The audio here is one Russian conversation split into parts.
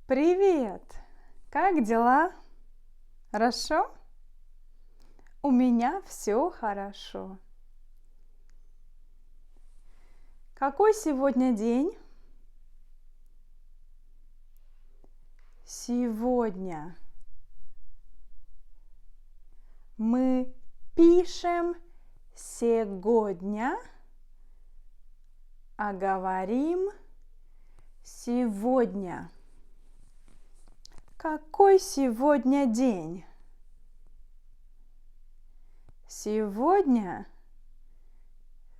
Привет! Как дела? Хорошо? У меня все хорошо. Какой сегодня день? Сегодня мы пишем сегодня, а говорим сегодня. Какой сегодня день? Сегодня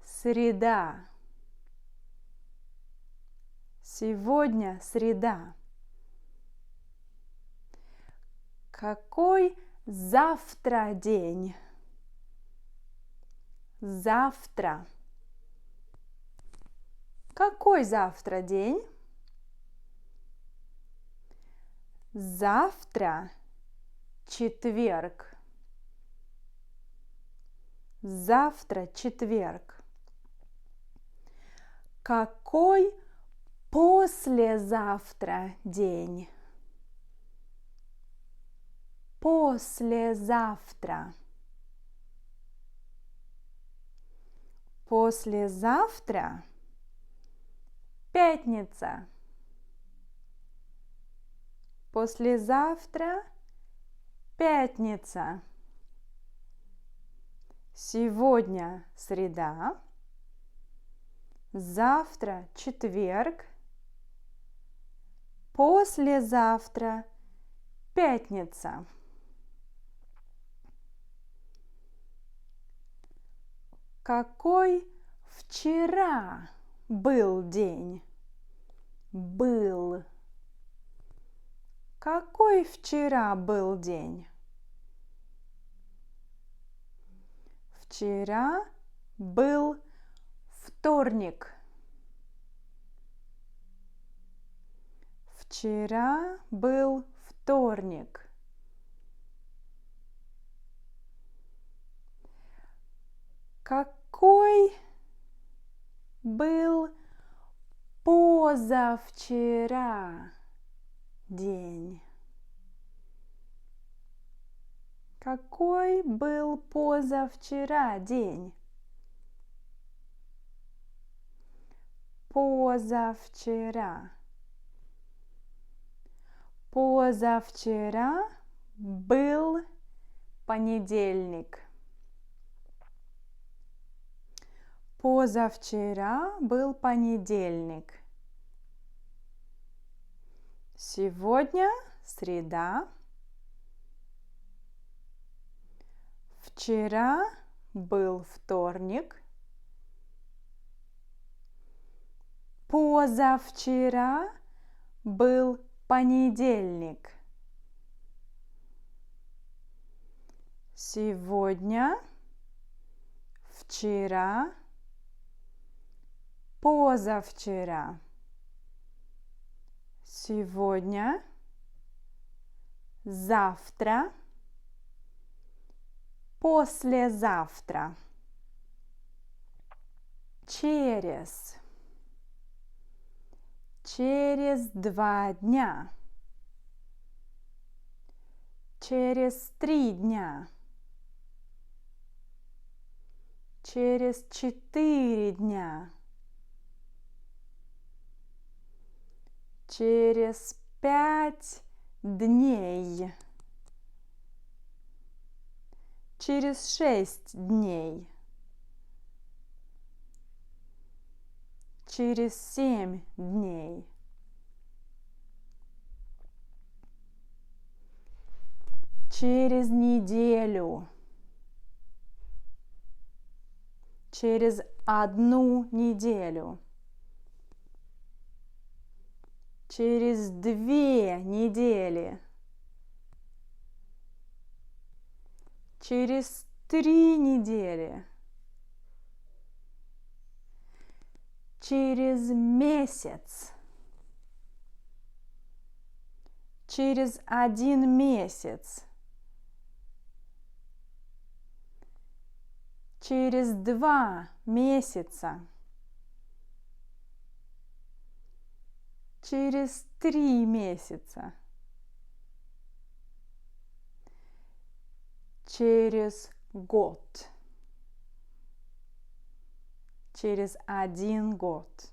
среда. Сегодня среда. Какой завтра день? Завтра. Какой завтра день? Завтра четверг. Завтра четверг. Какой послезавтра день? Послезавтра. Послезавтра пятница. Послезавтра пятница. Сегодня среда. Завтра четверг. Послезавтра пятница. Какой вчера был день? Был. Какой вчера был день? Вчера был вторник. Вчера был вторник. Какой был позавчера день? Какой был позавчера день? Позавчера. Позавчера был понедельник. Позавчера был понедельник. Сегодня среда. Вчера был вторник. Позавчера был понедельник. Сегодня, вчера, позавчера. Сегодня, завтра, послезавтра. Через. Через 2 дня. Через 3 дня. Через 4 дня. Через 5 дней. Через 6 дней. Через 7 дней. Через неделю. Через 1 неделю. Через 2 недели. Через 3 недели. Через месяц. Через 1 месяц. Через 2 месяца. Через 3 месяца. Через год. Через 1 год.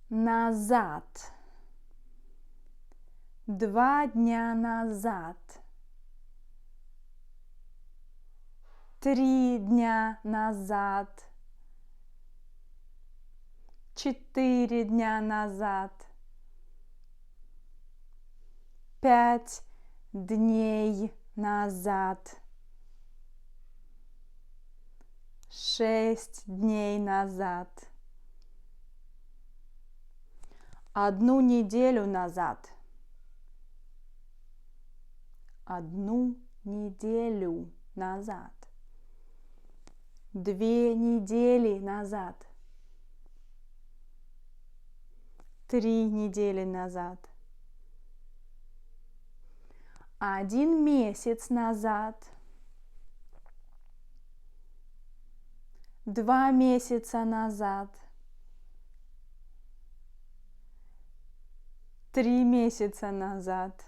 Назад. 2 дня назад. 3 дня назад. 4 дня назад. 5 дней назад. 6 дней назад. 1 неделю назад. 1 неделю назад. 2 недели назад. 3 недели назад. 1 месяц назад. 2 месяца назад. 3 месяца назад.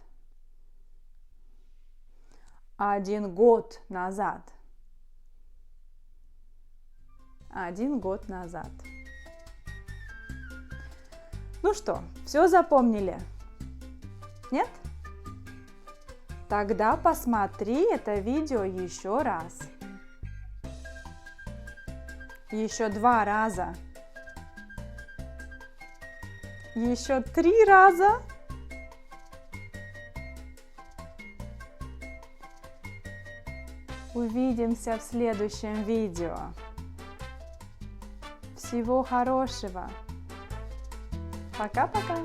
1 год назад. 1 год назад. Ну что, все запомнили? Нет? Тогда посмотри это видео еще раз. Еще 2 раза. Еще 3 раза. Увидимся в следующем видео. Всего хорошего. Пока-пока.